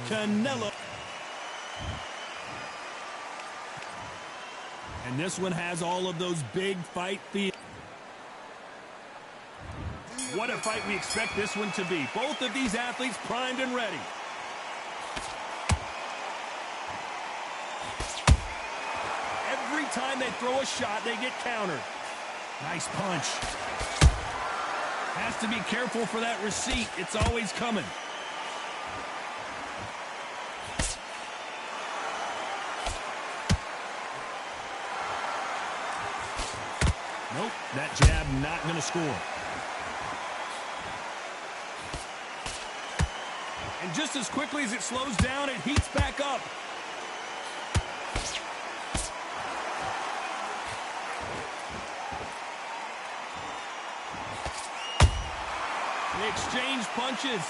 Canelo. And this one has all of those big fight feels. What a fight we expect this one to be. Both of these athletes primed and ready. Every time they throw a shot, they get countered. Nice punch. Has to be careful for that receipt. It's always coming. Nope, that jab not going to score. And just as quickly as it slows down, it heats back up. They exchange punches.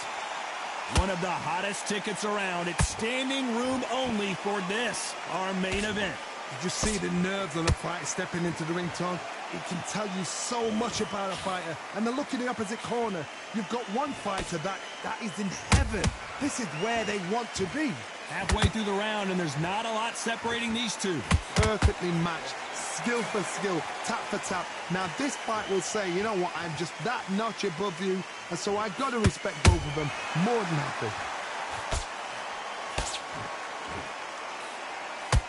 One of the hottest tickets around. It's standing room only for this, our main event. Did you see the nerves on a fighter stepping into the ring, Tom? It can tell you so much about a fighter. And the look in the opposite corner. You've got one fighter that is in heaven. This is where they want to be. Halfway through the round, and there's not a lot separating these two. Perfectly matched. Skill for skill. Tap for tap. Now, this fight will say, you know what, I'm just that notch above you. And so I got to respect both of them. More than happy.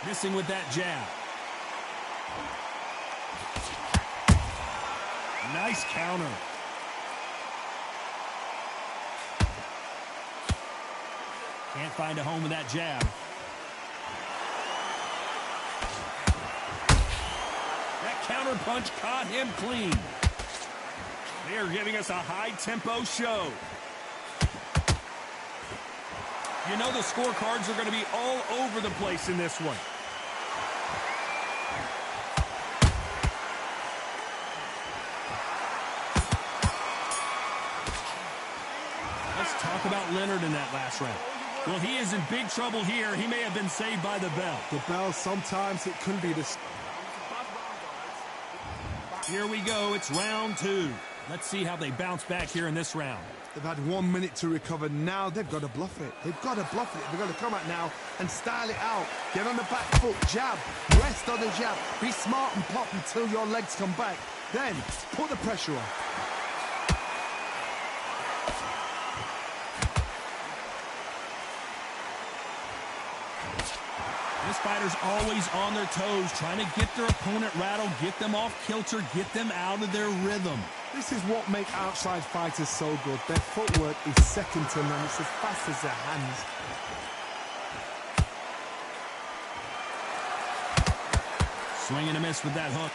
Missing with that jab. Nice counter. Can't find a home with that jab. That counter punch caught him clean. They are giving us a high-tempo show. You know the scorecards are going to be all over the place in this one. Let's talk about Leonard in that last round. Well, he is in big trouble here. He may have been saved by the bell. The bell, sometimes it can be the... Here we go. It's round two. Let's see how they bounce back here in this round. They've had 1 minute to recover. Now they've got to bluff it. They've got to bluff it. They've got to come out now and style it out. Get on the back foot, jab, rest on the jab. Be smart and pop until your legs come back. Then put the pressure on. This fighter's always on their toes, trying to get their opponent rattled, get them off kilter, get them out of their rhythm. This is what makes outside fighters so good. Their footwork is second to none. It's as fast as their hands. Swing and a miss with that hook.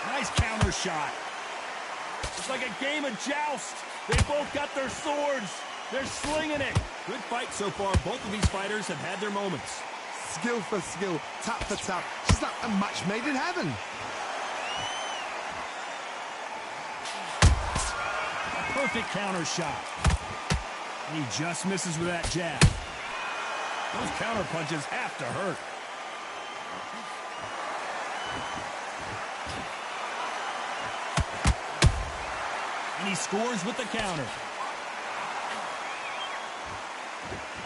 Nice counter shot. It's like a game of joust. They both got their swords. They're slinging it. Good fight so far. Both of these fighters have had their moments. Skill for skill, tap for tap. It's like a match made in heaven. A perfect counter shot. And he just misses with that jab. Those counter punches have to hurt. And he scores with the counter.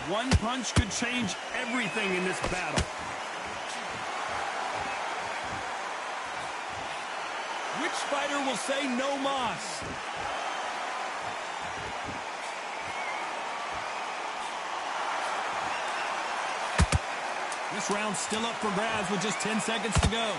One punch could change everything in this battle. Which fighter will say no mas? This round's still up for grabs with just 10 seconds to go.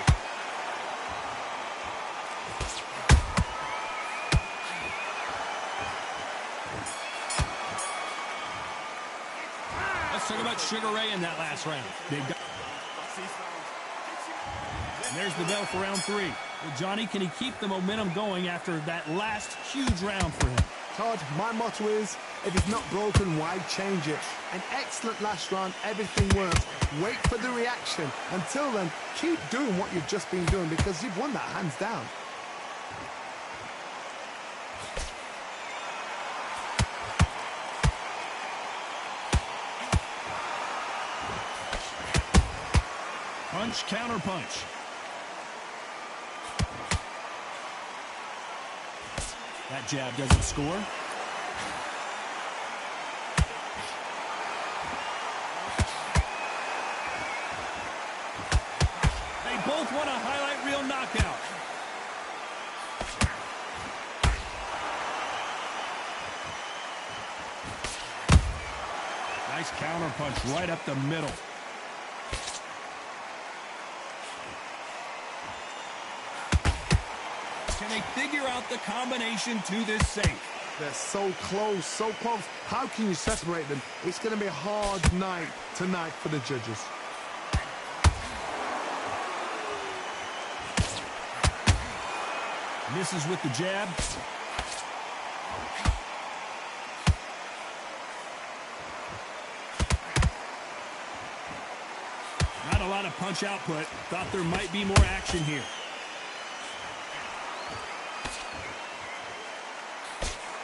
Let's talk about Sugar Ray in that last round. And there's the bell for round three. Well, Johnny, can he keep the momentum going after that last huge round for him? Todd, my motto is, if it's not broken, why change it? An excellent last round, everything works. Wait for the reaction. Until then, keep doing what you've just been doing because you've won that hands down. Punch, counter punch. That jab doesn't score. They both want a highlight reel knockout. Nice counter punch right up the middle. Can they figure out the combination to this safe? They're so close, so close. How can you separate them? It's going to be a hard night tonight for the judges. Misses with the jab. Not a lot of punch output. Thought there might be more action here.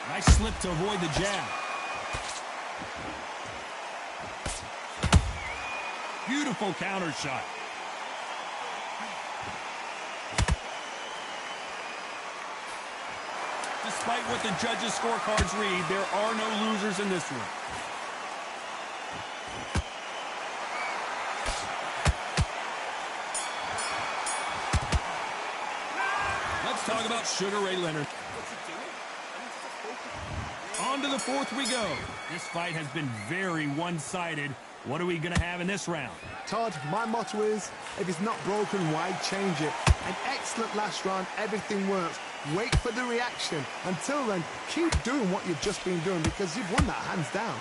Nice slip to avoid the jab. Beautiful counter shot. Despite what the judges' scorecards read, there are no losers in this one. Let's talk about Sugar Ray Leonard. On to the fourth we go. This fight has been very one-sided. What are we going to have in this round? Todd, my motto is, if it's not broken, why change it? An excellent last round, everything works. Wait for the reaction. Until then, keep doing what you've just been doing because you've won that hands down.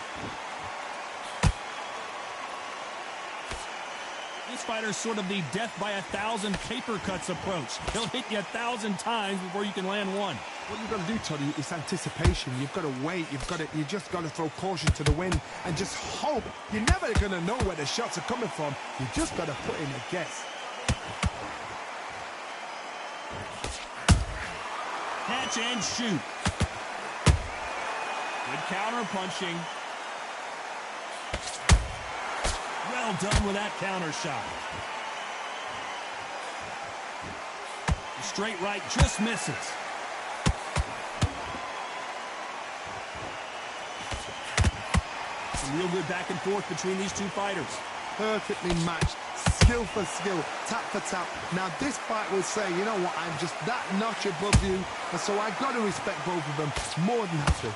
This fighter's sort of the death by 1,000 paper cuts approach. He'll hit you 1,000 times before you can land one. What you've got to do, Toddy, is anticipation. You've got to wait. You just got to throw caution to the wind and just hope. You're never going to know where the shots are coming from. You just got to put in a guess. Catch and shoot. Good counter punching. Well done with that counter shot. The straight right just misses. Some real good back and forth between these two fighters. Perfectly matched. Skill for skill, tap for tap. Now this fight will say, you know what, I'm just that notch above you, and so I've got to respect both of them more than happy.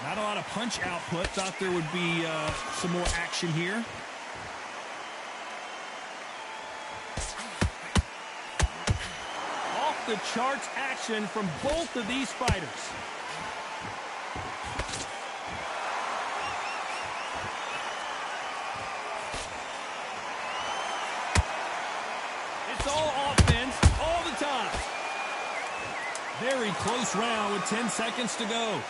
Not a lot of punch output. Thought there would be some more action here. Off the charts action from both of these fighters. It's all offense all the time. Very close round with 10 seconds to go.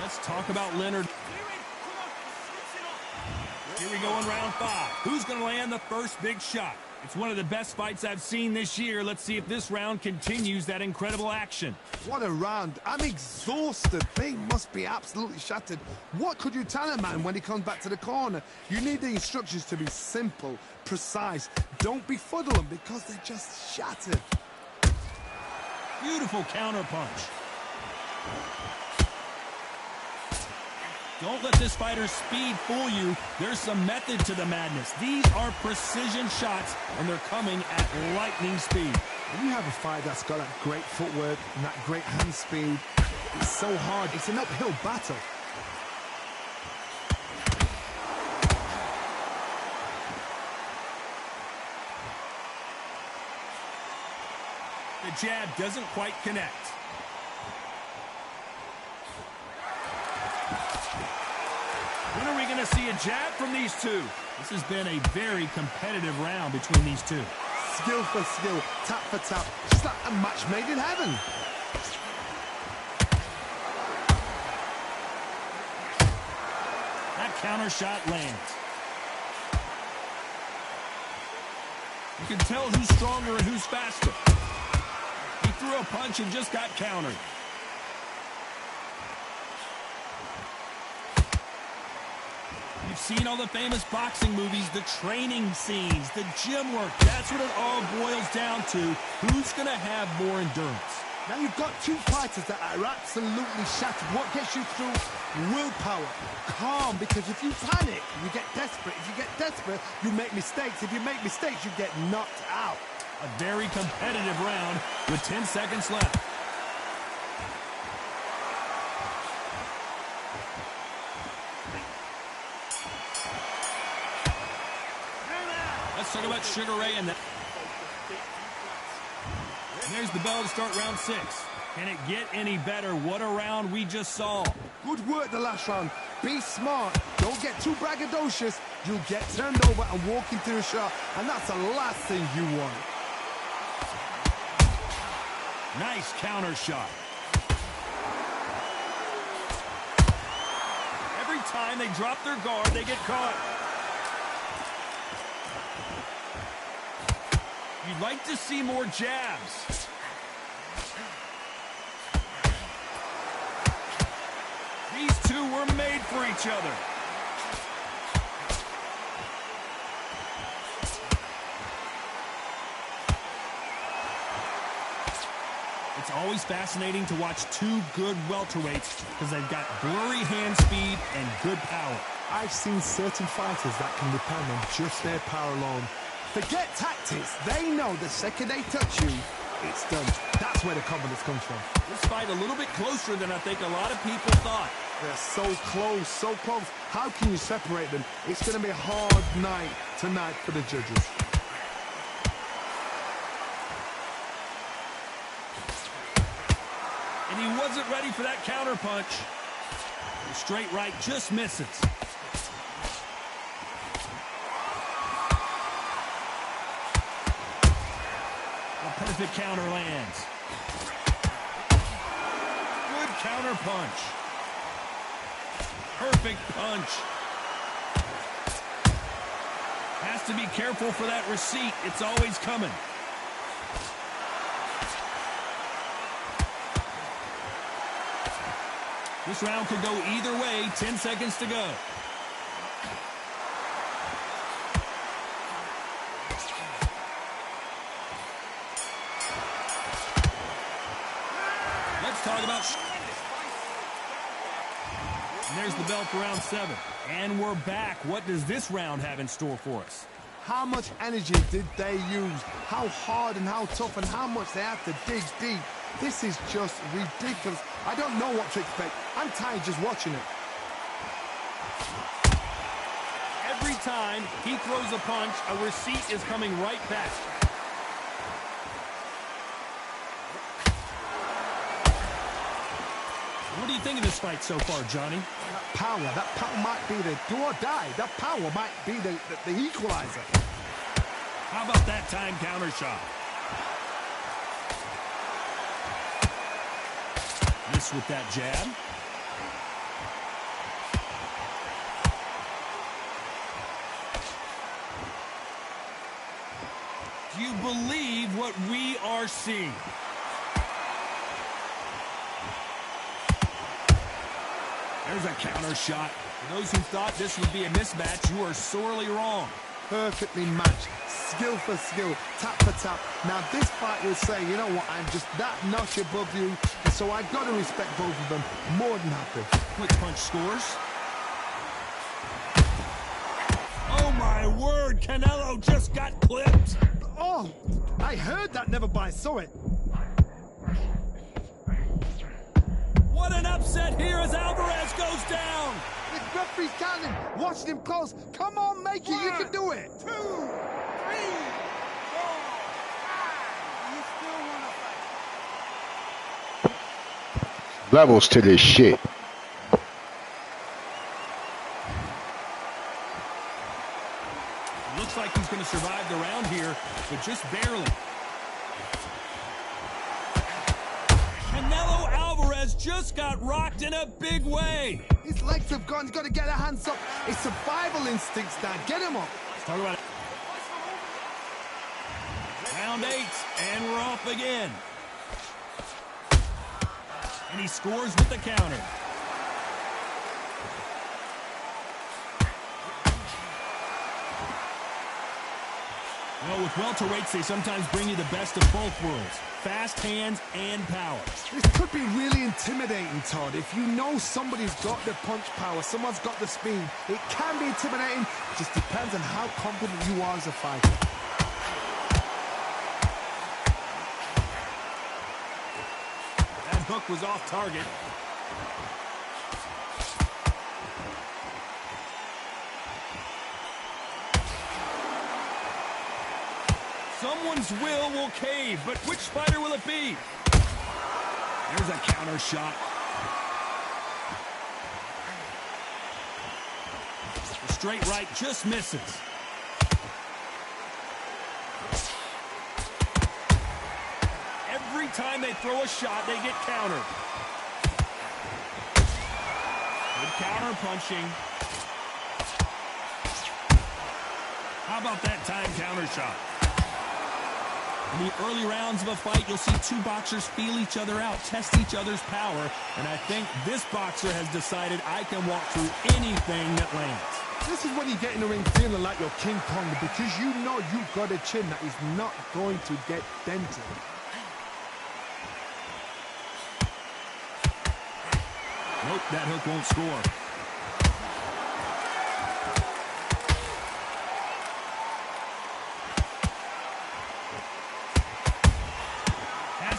Let's talk about Leonard. Here we go in round 5. Who's going to land the first big shot? It's one of the best fights I've seen this year. Let's see if this round continues that incredible action. What a round. I'm exhausted. They must be absolutely shattered. What could you tell a man when he comes back to the corner? You need the instructions to be simple, precise. Don't befuddle them because they're just shattered. Beautiful counter punch. Don't let this fighter's speed fool you. There's some method to the madness. These are precision shots, and they're coming at lightning speed. When you have a fight that's got that great footwork and that great hand speed, it's so hard. It's an uphill battle. The jab doesn't quite connect. When are we going to see a jab from these two? This has been a very competitive round between these two. Skill for skill, tap for tap, just like a match made in heaven. That counter shot lands. You can tell who's stronger and who's faster. He threw a punch and just got countered. You've seen all the famous boxing movies, the training scenes, the gym work. That's what it all boils down to. Who's going to have more endurance? Now you've got two fighters that are absolutely shattered. What gets you through? Willpower. Calm, because if you panic, you get desperate. If you get desperate, you make mistakes. If you make mistakes, you get knocked out. A very competitive round with 10 seconds left. Let's talk about Sugar Ray and that. And there's the bell to start round 6. Can it get any better? What a round we just saw. Good work the last round. Be smart. Don't get too braggadocious. You'll get turned over and walk into a shot, and that's the last thing you want. Nice counter shot. Every time they drop their guard, they get caught. You'd like to see more jabs. These two were made for each other. It's always fascinating to watch two good welterweights because they've got blurry hand speed and good power. I've seen certain fighters that can depend on just their power alone. Forget tactics. They know the second they touch you, it's done. That's where the confidence comes from. This fight a little bit closer than I think a lot of people thought. They're so close, so close. How can you separate them? It's going to be a hard night tonight for the judges. And he wasn't ready for that counter punch. The straight right just misses. A perfect counter lands. Good counter punch. Perfect punch. Has to be careful for that receipt. It's always coming. This round could go either way. 10 seconds to go. Let's talk about... And there's the bell for round 7. And we're back. What does this round have in store for us? How much energy did they use? How hard and how tough and how much they have to dig deep? This is just ridiculous. I don't know what to expect. I'm tired just watching it. Every time he throws a punch, a receipt is coming right back. What do you think of this fight so far, Johnny? That power might be the do or die. That power might be the equalizer. How about that time counter shot? Miss with that jab. Do you believe what we are seeing? There's a counter shot. For those who thought this would be a mismatch, you are sorely wrong. Perfectly matched. Skill for skill. Tap for tap. Now this fight will say, you know what, I'm just that notch above you, and so I've got to respect both of them. More than happy. Quick punch scores. Oh my word, Canelo just got clipped. Oh, I heard that, never by saw it. What an upset here as Alvarez goes down. The referee's counting, watching him close. Come on, make it, you can do it. 2, 3, 4, 5. You still want to fight? Levels to this shit. Looks like he's going to survive the round here, but just barely. Canelo Alvarez just got rocked in a big way. His legs have gone, he's got to get their hands up. It's survival instincts now, get him up. Let's talk about it. Round 8, and we're off again. And he scores with the counter. You know, with welterweights, they sometimes bring you the best of both worlds. Fast hands and power. This could be really intimidating, Todd. If you know somebody's got the punch power, someone's got the speed, it can be intimidating. It just depends on how confident you are as a fighter. That hook was off target. Someone's will cave, but which fighter will it be? There's a counter shot. The straight right just misses. Every time they throw a shot, they get countered. Good counter punching. How about that time counter shot? In the early rounds of a fight, you'll see two boxers feel each other out, test each other's power, and I think this boxer has decided I can walk through anything that lands. This is when you get in the ring feeling like you're King Kong, because you know you've got a chin that is not going to get dented. Nope, that hook won't score.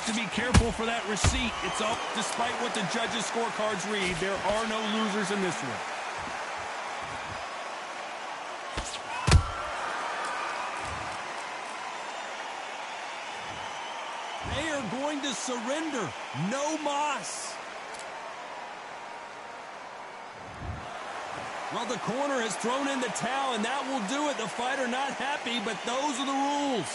To be careful for that receipt. It's up. Despite what the judges' scorecards read, there are no losers in this one. They are going to surrender. No mas. Well, the corner has thrown in the towel, and that will do it. The fighter not happy, but those are the rules.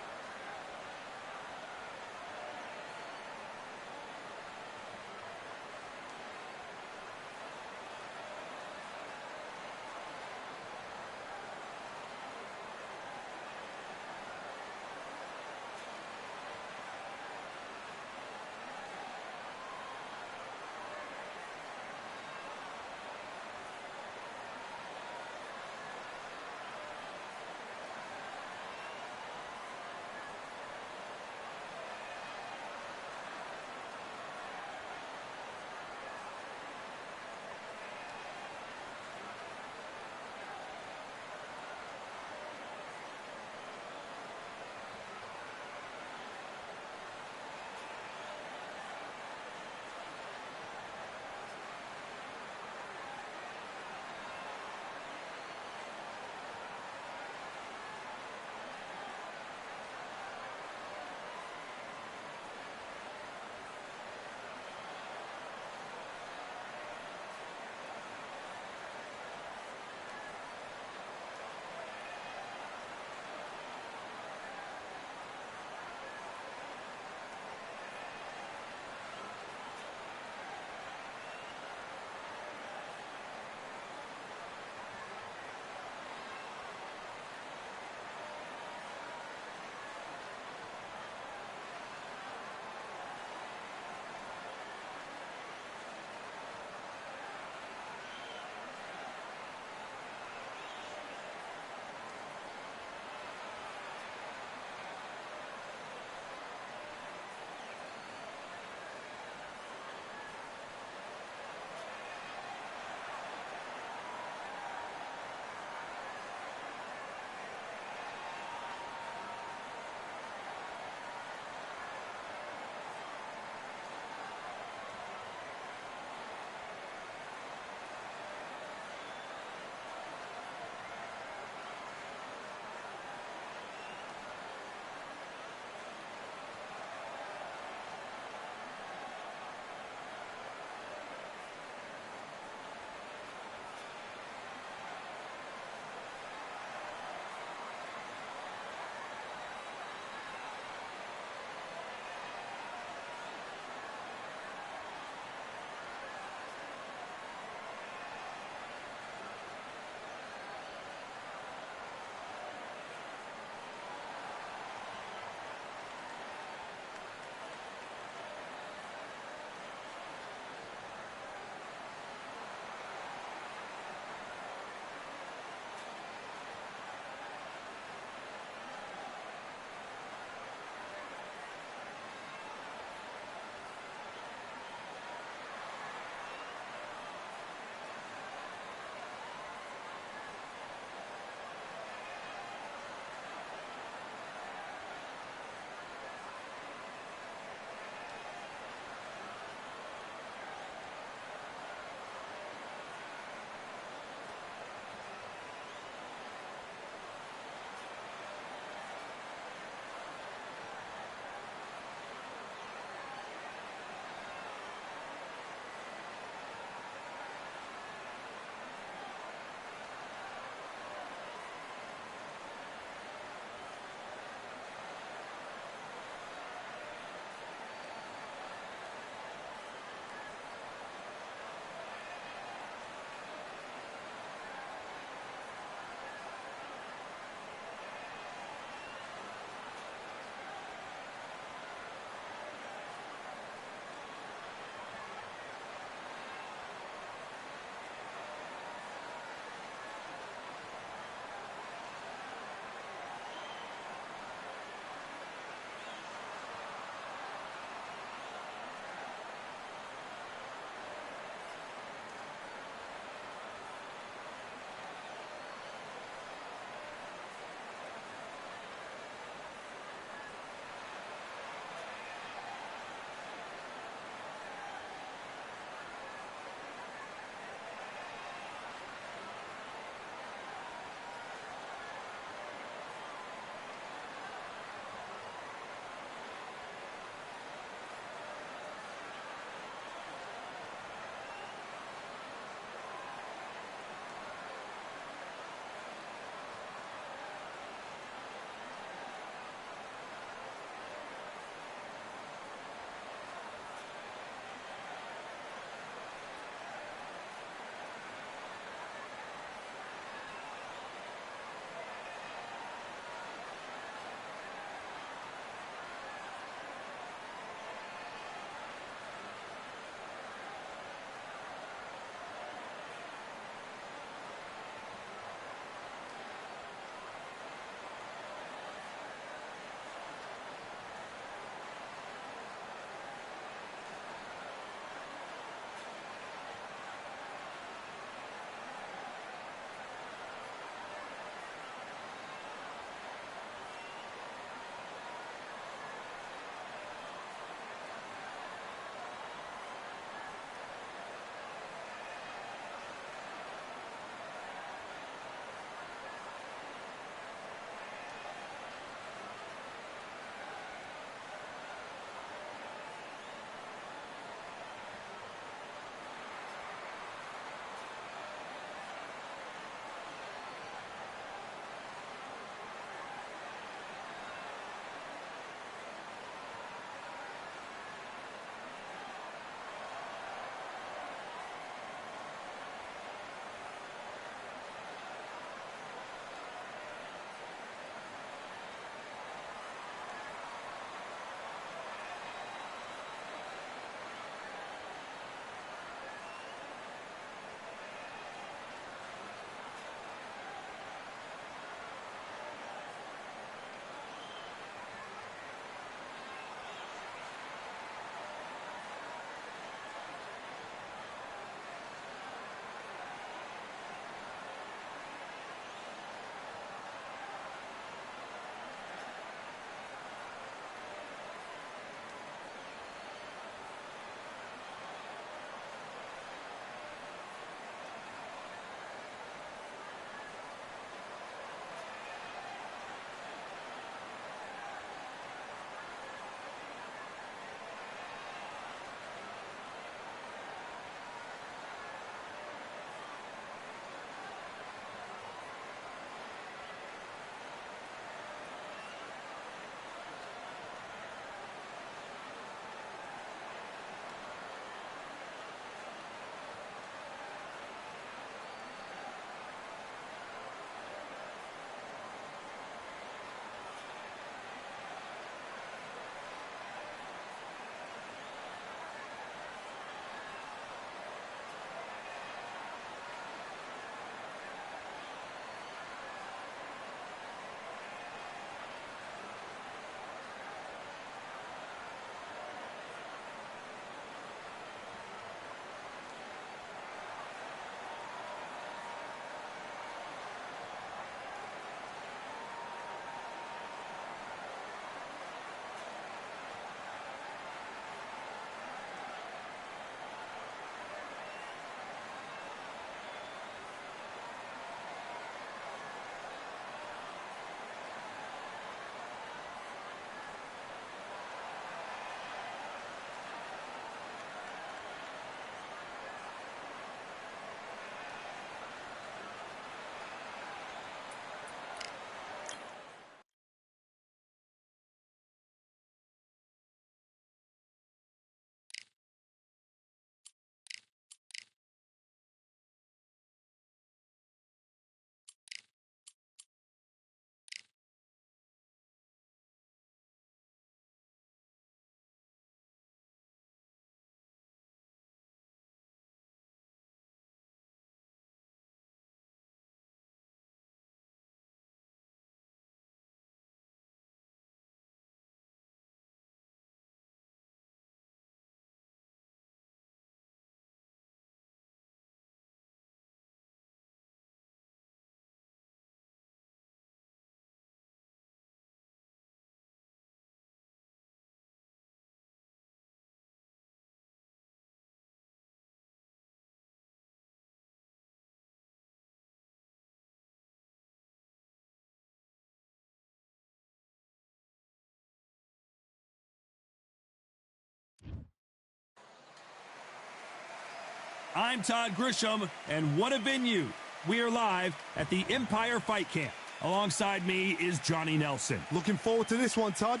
I'm Todd Grisham, and what a venue. We are live at the Empire Fight Camp. Alongside me is Johnny Nelson. Looking forward to this one, Todd.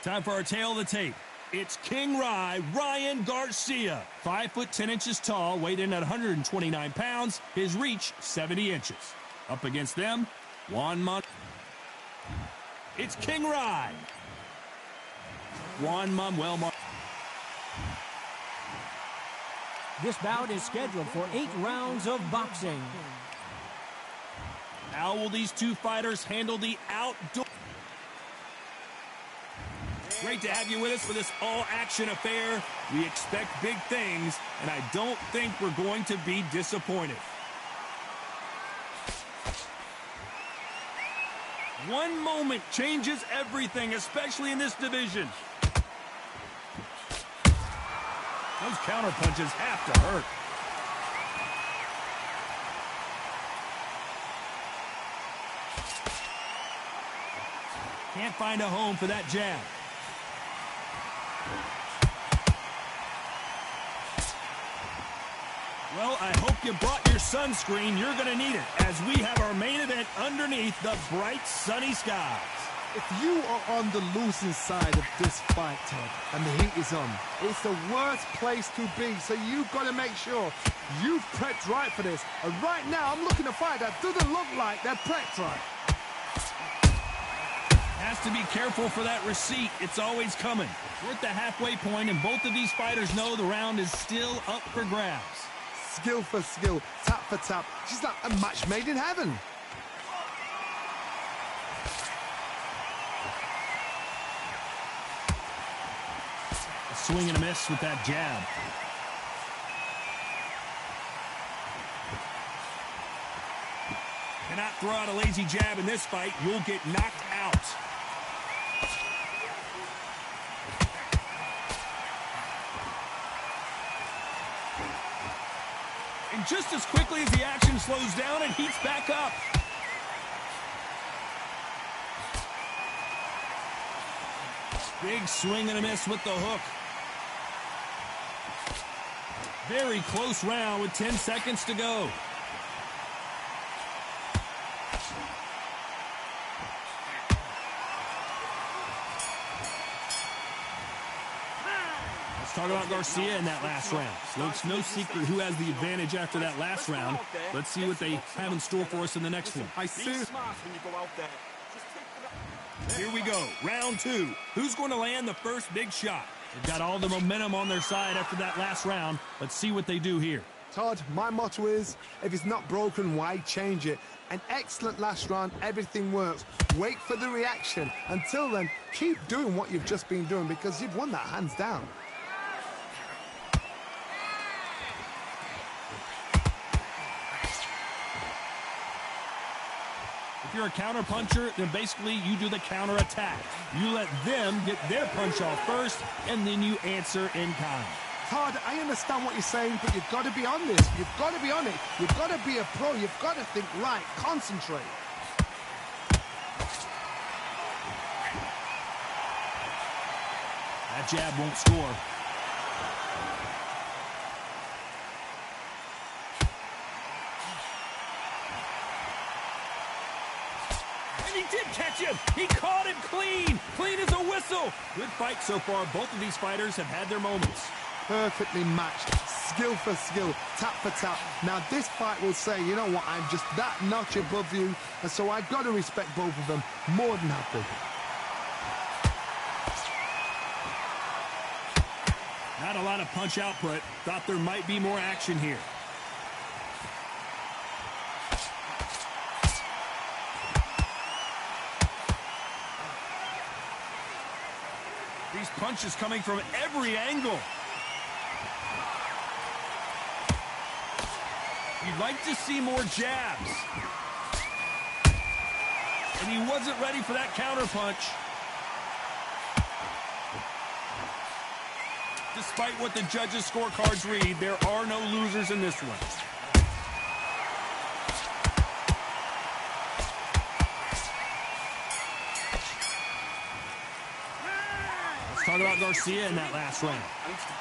Time for our tale of the tape. It's King Ryan Garcia. 5 foot 10 inches tall, weighed in at 129 pounds, his reach 70 inches. Up against them, it's King Rye. Juan Manuel This bout is scheduled for 8 rounds of boxing. How will these two fighters handle the outdoor? Great to have you with us for this all-action affair. We expect big things, and I don't think we're going to be disappointed. One moment changes everything, especially in this division. Those counter punches have to hurt. Can't find a home for that jab. Well, I hope you brought your sunscreen. You're going to need it as we have our main event underneath the bright sunny skies. If you are on the losing side of this fight, Todd, and the heat is on, it's the worst place to be, so you've got to make sure you've prepped right for this. And right now, I'm looking to fight that doesn't look like they're prepped right. Has to be careful for that receipt. It's always coming. We're at the halfway point, and both of these fighters know the round is still up for grabs. Skill for skill, tap for tap. She's like a match made in heaven. A swing and a miss with that jab. Cannot throw out a lazy jab in this fight. You'll get knocked out. And just as quickly as the action slows down, it heats back up. Big swing and a miss with the hook. Very close round with 10 seconds to go. Let's talk about Garcia in that last round. So it's no secret who has the advantage after that last round. Let's see what they have in store for us in the next one. Here we go, round 2. Who's going to land the first big shot? They've got all the momentum on their side after that last round. Let's see what they do here. Todd, my motto is, if it's not broken, why change it? An excellent last round, everything works. Wait for the reaction. Until then, keep doing what you've just been doing because you've won that hands down. If you're a counter puncher, then basically you do the counter attack. You let them get their punch off first, and then you answer in kind. Todd, I understand what you're saying, but you've got to be on this. You've got to be on it. You've got to be a pro. You've got to think right. Concentrate. That jab won't score. He did catch him. He caught him clean. Clean as a whistle. Good fight so far. Both of these fighters have had their moments. Perfectly matched. Skill for skill. Tap for tap. Now this fight will say, you know what, I'm just that notch above you. And so I've got to respect both of them. More than happy. Not a lot of punch output. Thought there might be more action here. These punches coming from every angle. You'd like to see more jabs. And he wasn't ready for that counter punch. Despite what the judges' scorecards read, there are no losers in this one. Let's talk talk about Garcia in that last round.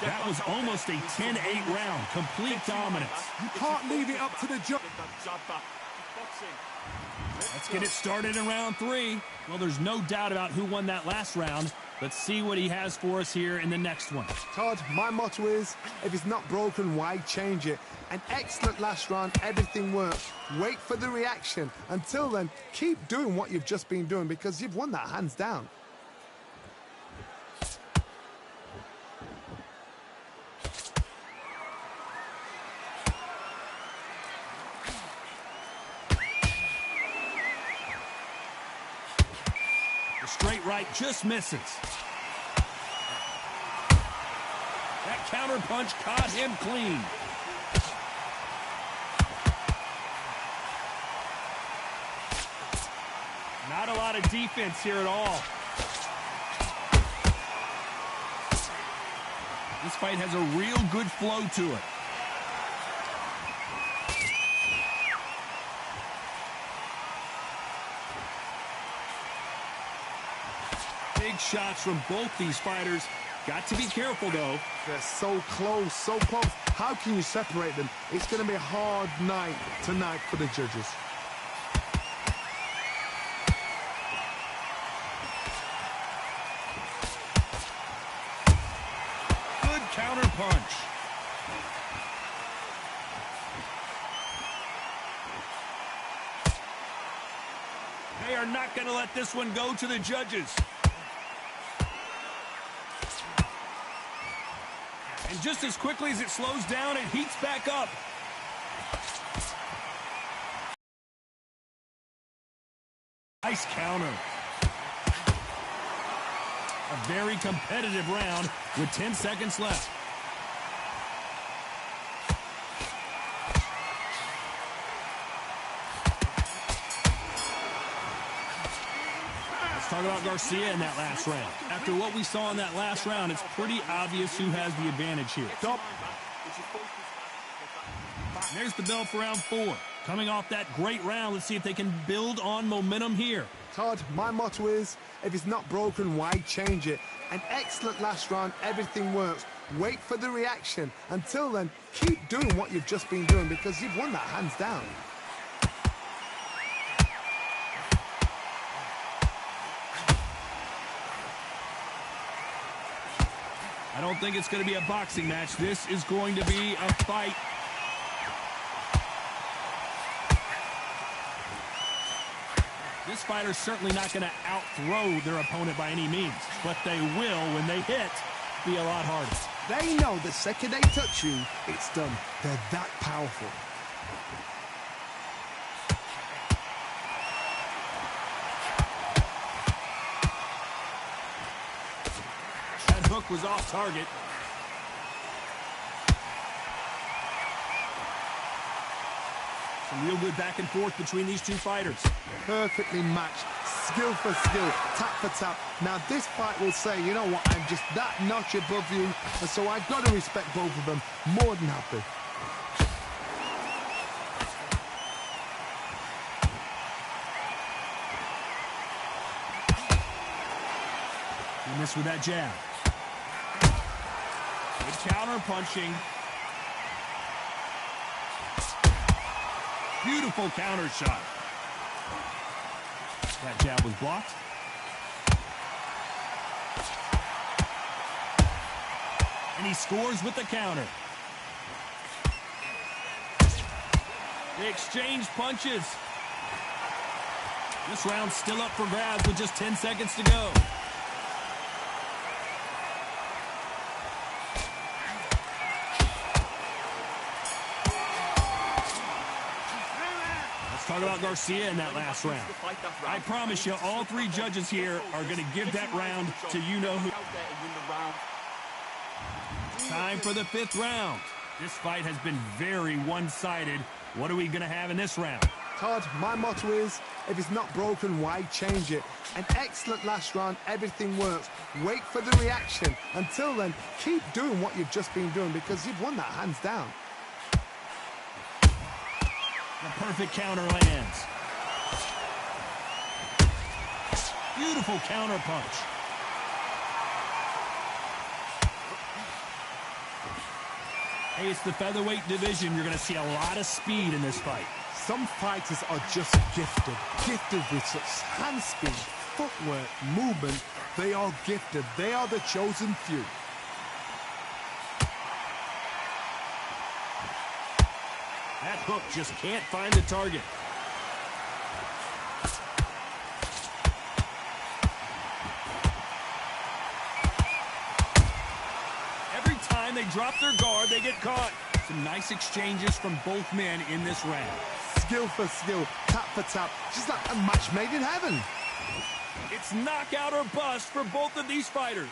That was almost a 10-8 round. Complete dominance. You can't leave it up to the judge. Let's get it started in round 3. Well, there's no doubt about who won that last round. Let's see what he has for us here in the next one. Todd, my motto is, if it's not broken, why change it? An excellent last round, everything works. Wait for the reaction. Until then, keep doing what you've just been doing because you've won that hands down. The straight right just misses. That counter punch caught him clean. Not a lot of defense here at all. This fight has a real good flow to it. Big shots from both these fighters. Got to be careful, though. They're so close, so close. How can you separate them? It's going to be a hard night tonight for the judges. Good counter punch. They are not going to let this one go to the judges. And just as quickly as it slows down, it heats back up. Nice counter. A very competitive round with 10 seconds left. Talk about Garcia in that last round. After what we saw in that last round, it's pretty obvious who has the advantage here. There's the bell for round 4. Coming off that great round, let's see if they can build on momentum here. Todd, my motto is, if it's not broken, why change it? An excellent last round, everything works. Wait for the reaction. Until then, keep doing what you've just been doing because you've won that hands down. I don't think it's going to be a boxing match. This is going to be a fight. This fighter's certainly not going to outthrow their opponent by any means, but they will, when they hit, be a lot harder. They know the second they touch you, it's done. They're that powerful. Hook was off target. Some real good back and forth between these two fighters. Perfectly matched, skill for skill, tap for tap. Now this fight will say, you know what, I'm just that notch above you, and so I've got to respect both of them more than happy. He missed with that jab. Good counter punching. Beautiful counter shot. That jab was blocked. And he scores with the counter. They exchange punches. This round's still up for grabs with just 10 seconds to go. Talk about Garcia in that last round. I promise you, all three judges here are going to give that round to you-know-who. Time for the 5th round. This fight has been very one-sided. What are we going to have in this round? Todd, my motto is, if it's not broken, why change it? An excellent last round, everything works. Wait for the reaction. Until then, keep doing what you've just been doing because you've won that hands down. The perfect counter lands. Beautiful counter punch. Hey, it's the featherweight division. You're going to see a lot of speed in this fight. Some fighters are just gifted with such hand speed, footwork, movement. They are gifted. They are the chosen few. That hook just can't find the target. Every time they drop their guard, they get caught. Some nice exchanges from both men in this round. Skill for skill, tap for tap, just like a match made in heaven. It's knockout or bust for both of these fighters.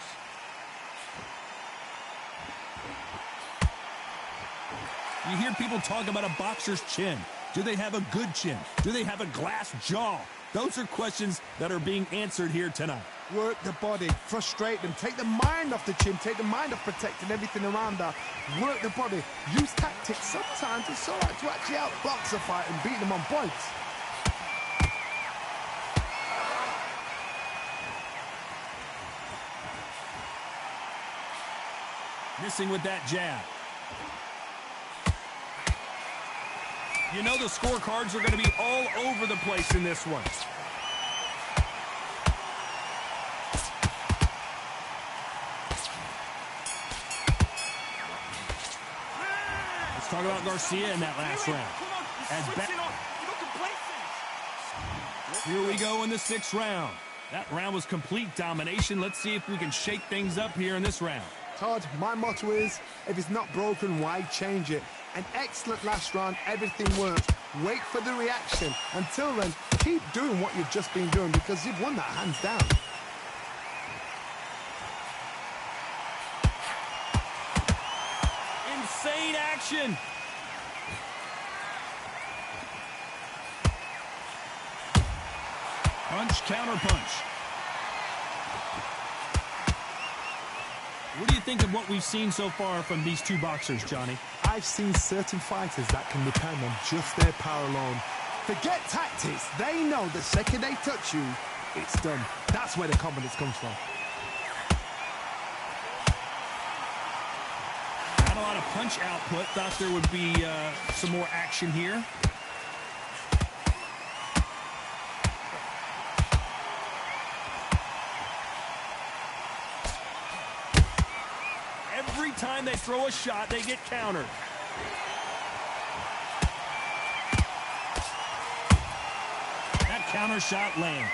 You hear people talk about a boxer's chin. Do they have a good chin? Do they have a glass jaw? Those are questions that are being answered here tonight. Work the body, frustrate them, take the mind off the chin, take the mind off protecting everything around that. Work the body, use tactics. Sometimes it's all right to actually outbox a fight and beat them on points. Missing with that jab. You know the scorecards are going to be all over the place in this one. Let's talk about Garcia in that last round. Here we go in the 6th round. That round was complete domination. Let's see if we can shake things up here in this round. Todd, my motto is, if it's not broken, why change it? An excellent last round, everything works. Wait for the reaction. Until then, keep doing what you've just been doing because you've won that hands down. Insane action. Punch, counter punch. What do you think of what we've seen so far from these two boxers, Johnny? I've seen certain fighters that can depend on just their power alone. Forget tactics. They know the second they touch you, it's done. That's where the confidence comes from. Not a lot of punch output. Thought there would be some more action here. Every time they throw a shot, they get countered. That counter shot lands.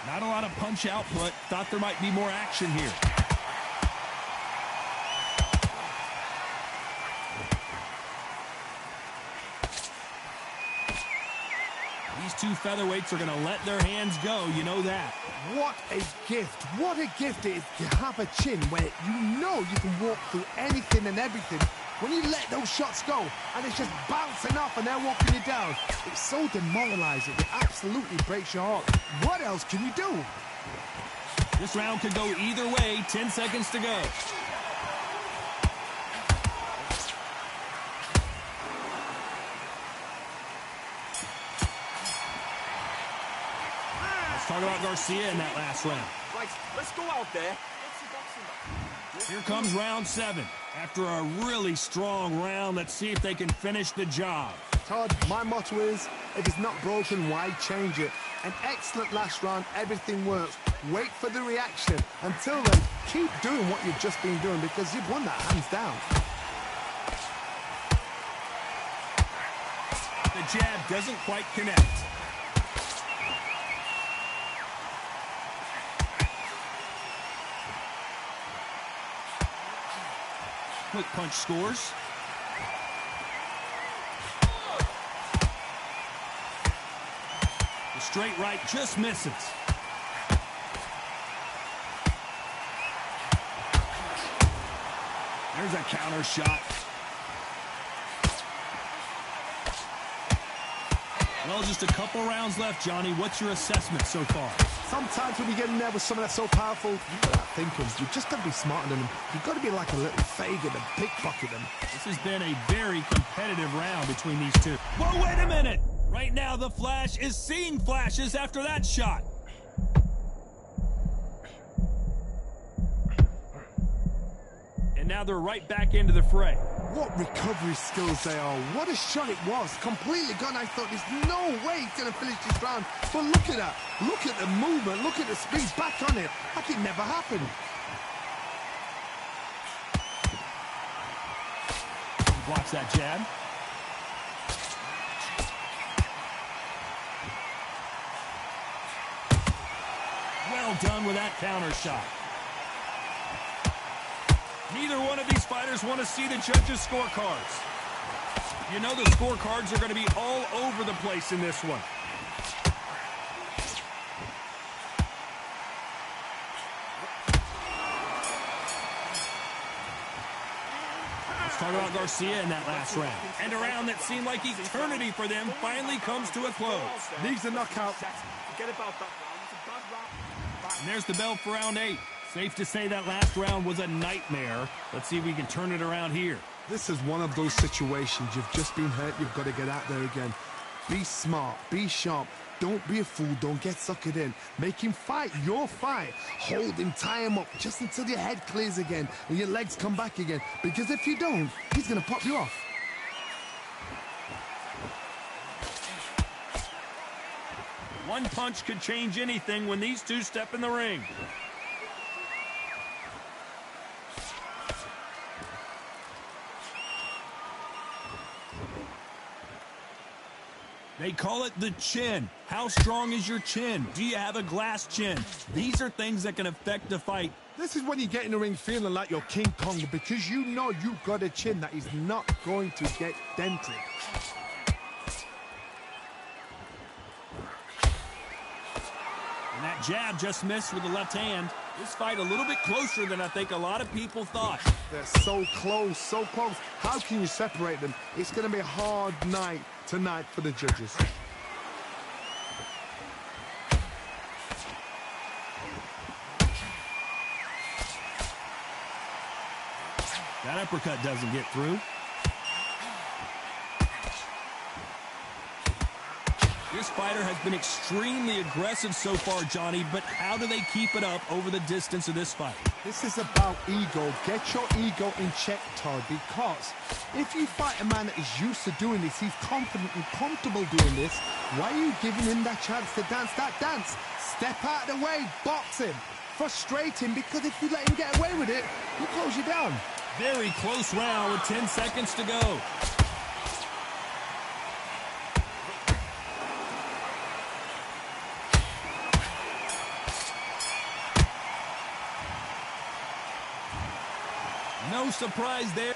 Not a lot of punch output. Thought there might be more action here. These two featherweights are going to let their hands go. You know that. What a gift. What a gift it is to have a chin where you know you can walk through anything and everything. When you let those shots go and it's just bouncing off and they're walking you down, it's so demoralizing. It absolutely breaks your heart. What else can you do? This round could go either way. 10 seconds to go. Talk about Garcia in that last round. Right, let's go out there. Here comes round 7. After a really strong round, let's see if they can finish the job. Todd, my motto is, if it's not broken, why change it? An excellent last round, everything works. Wait for the reaction. Until then, keep doing what you've just been doing because you've won that hands down. The jab doesn't quite connect. Quick punch scores. The straight right just misses. There's a counter shot. Well, just a couple rounds left, Johnny. What's your assessment so far? Sometimes when you get in there with someone that's so powerful, you've got to think you've just got to be smarter than them. You've got to be like a little faggot and pickpocket them. This has been a very competitive round between these two. Whoa, wait a minute! Right now, the Flash is seeing flashes after that shot. And And now they're right back into the fray. What recovery skills they are. What a shot it was. Completely gone. I thought there's no way he's going to finish this round. But look at that. Look at the movement. Look at the speed. Back on it. Like it never happened. Blocks that jab. Well done with that counter shot. Neither one of these fighters want to see the judges' scorecards. You know the scorecards are going to be all over the place in this one. Let's talk about Garcia in that last round. And a round that seemed like eternity for them finally comes to a close. Needs a knockout. Forget about that round. It's a bad round. And there's the bell for round 8. Safe to say that last round was a nightmare. Let's see if we can turn it around here. This is one of those situations. You've just been hurt. You've got to get out there again. Be smart. Be sharp. Don't be a fool. Don't get suckered in. Make him fight your fight. Hold him. Tie him up just until your head clears again and your legs come back again. Because if you don't, he's going to pop you off. One punch could change anything when these two step in the ring. They call it the chin. How strong is your chin? Do you have a glass chin? These are things that can affect the fight. This is when you get in the ring feeling like you're King Kong because you know you've got a chin that is not going to get dented. And that jab just missed with the left hand. This fight a little bit closer than I think a lot of people thought. They're so close, so close. How can you separate them? It's going to be a hard night tonight for the judges. That uppercut doesn't get through. This fighter has been extremely aggressive so far, Johnny, but how do they keep it up over the distance of this fight? This is about ego. Get your ego in check, Todd, because if you fight a man that is used to doing this, he's confident and comfortable doing this, why are you giving him that chance to dance that dance? Step out of the way, box him, frustrate him, because if you let him get away with it, he'll close you down. Very close round with 10 seconds to go. No surprise there.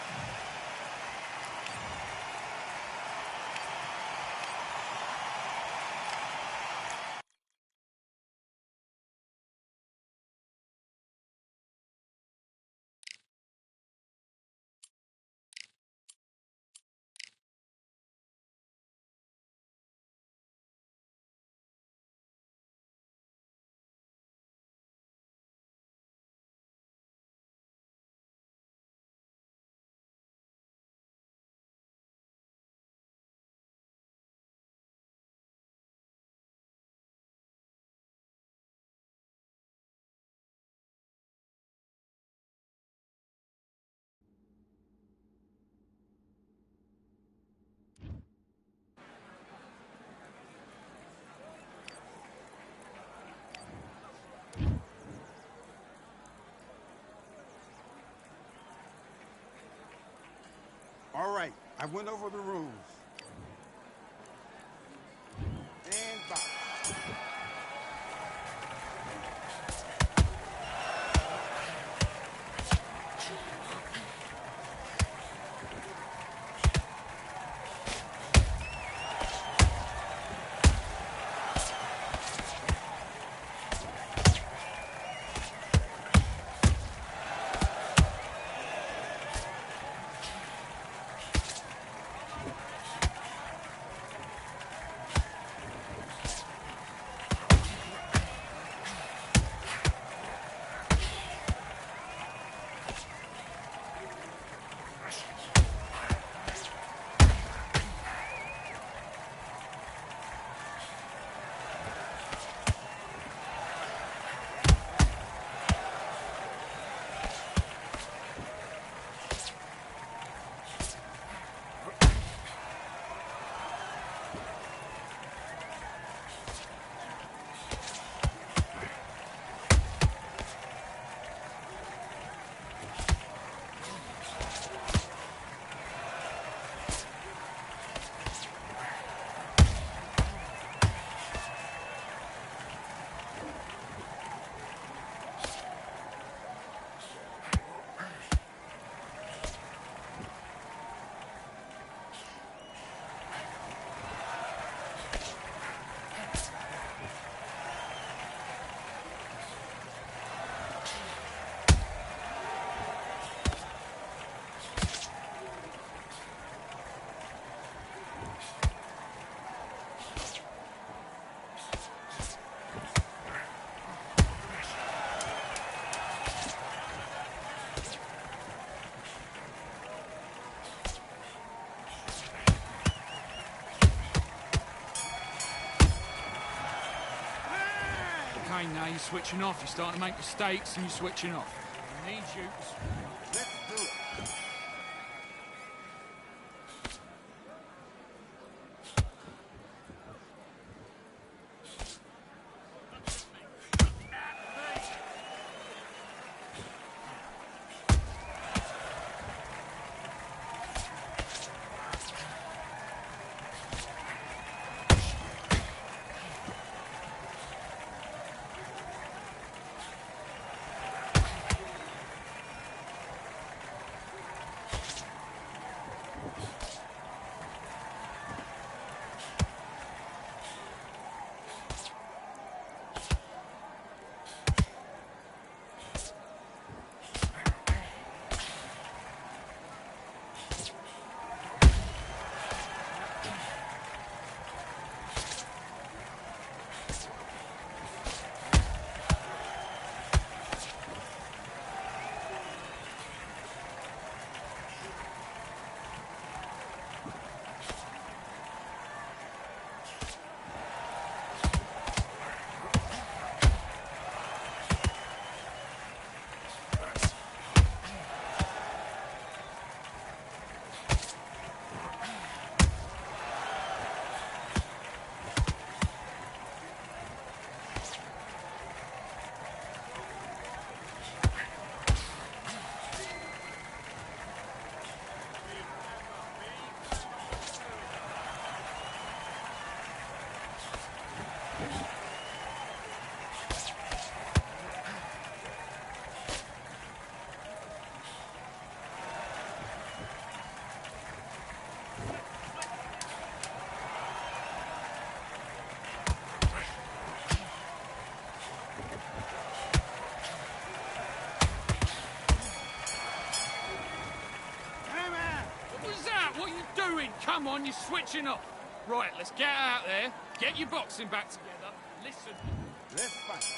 All right, I went over the rules. And box. Okay, now you're switching off. You're starting to make mistakes and you're switching off. I need you to... Let's do it. Come on, you're switching off. Right, let's get out there, get your boxing back together. Listen. Let's fight.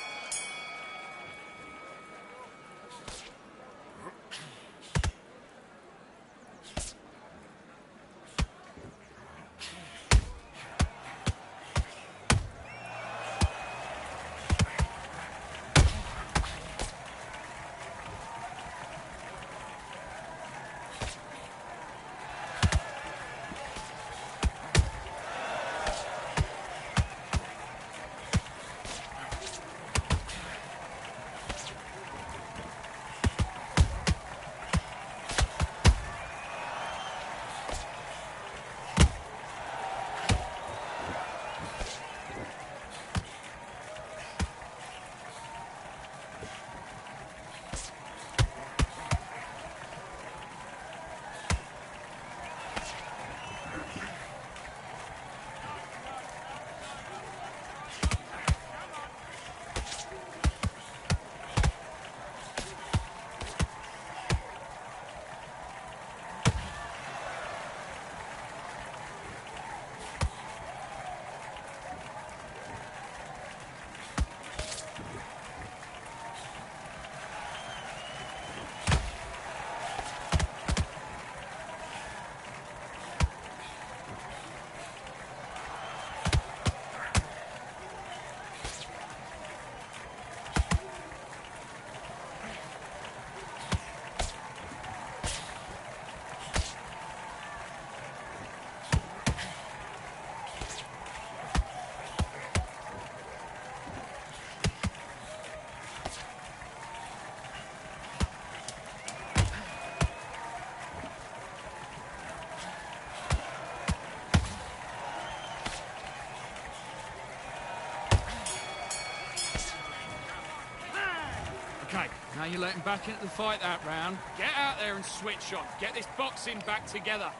Okay, now you're letting back into the fight that round. Get out there and switch on. Get this boxing back together.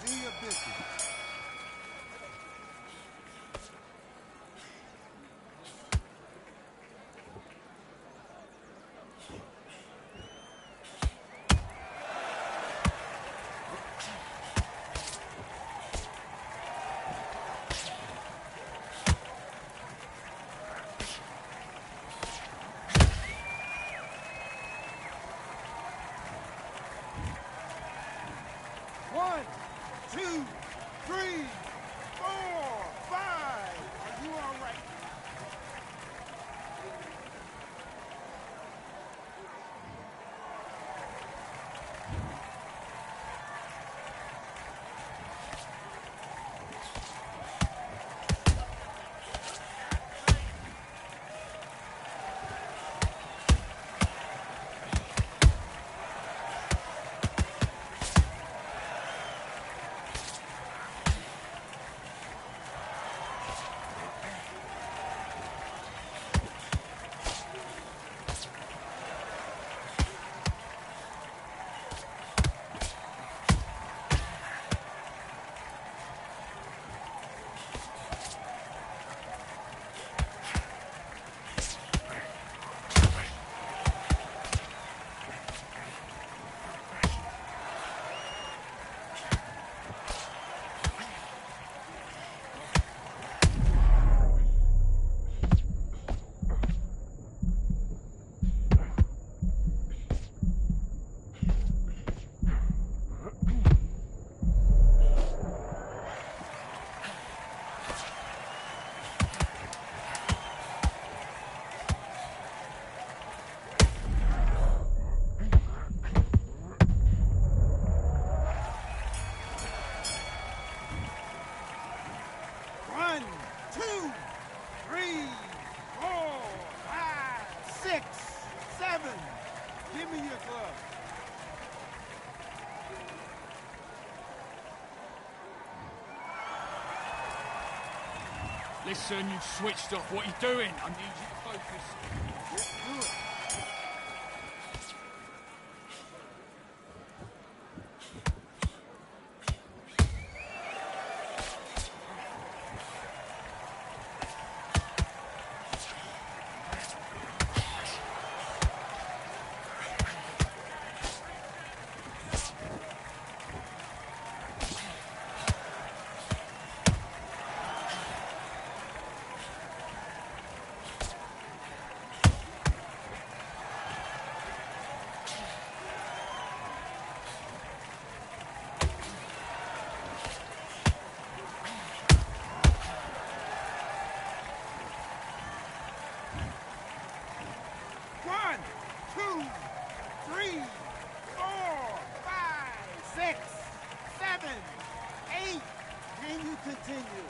Do your business. One, two, 6, 7. Give me your glove. Listen, you've switched off. What are you doing? I need you to focus. Let's do it. One, 2, 3, 4, 5, 6, 7, 8. Can you continue?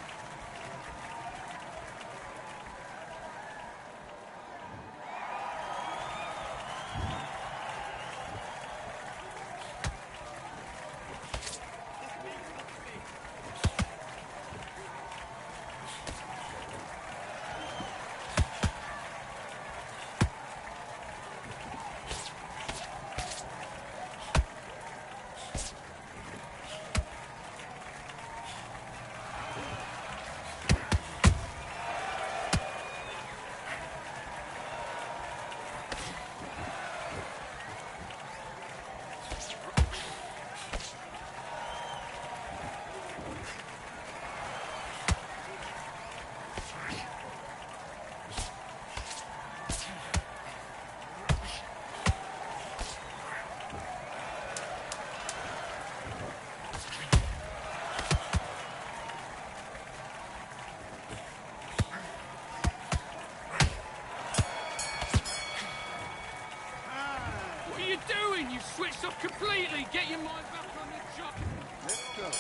What are you doing? You've switched off completely. Get your mind back on the job. Let's go.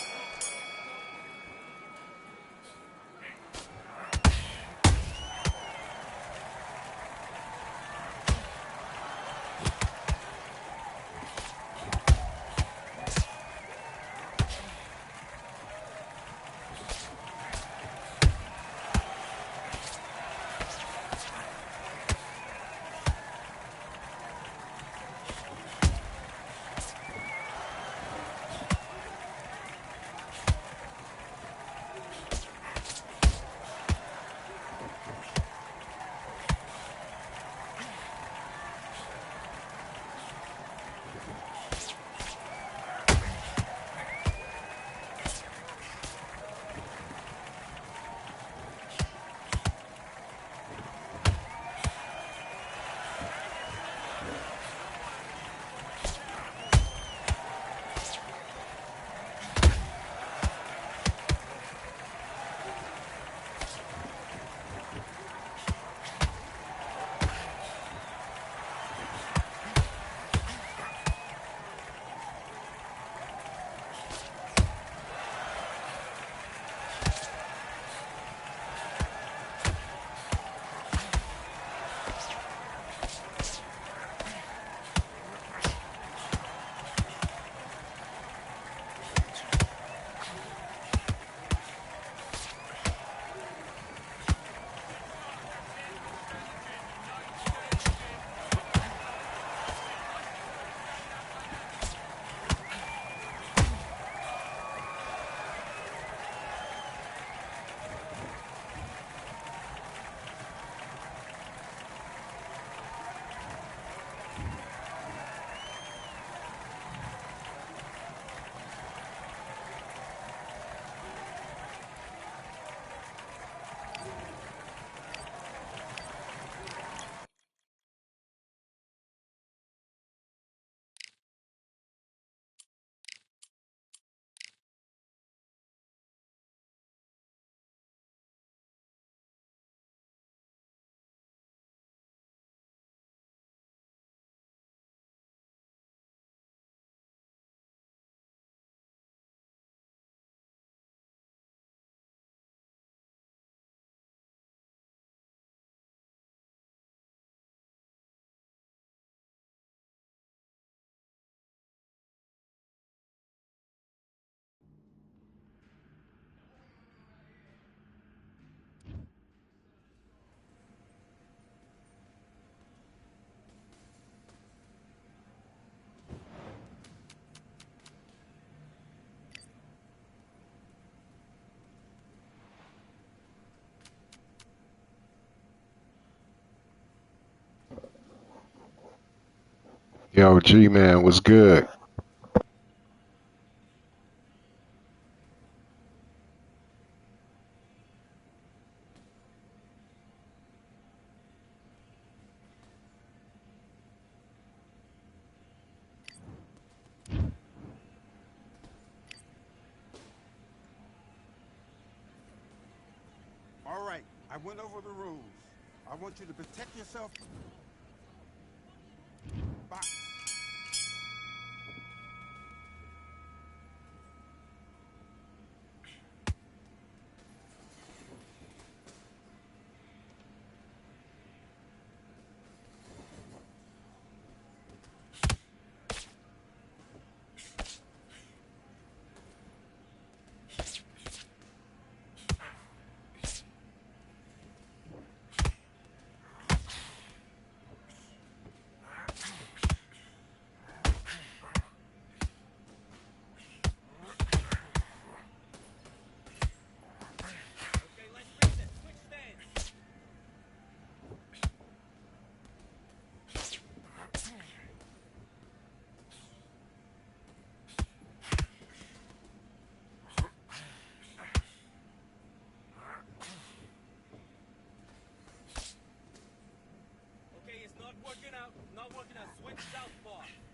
Yo, G-Man was good. All right, I went over the rules. I want you to protect yourself. Box. Okay, it's not working out. Not working out. Switch southpaw.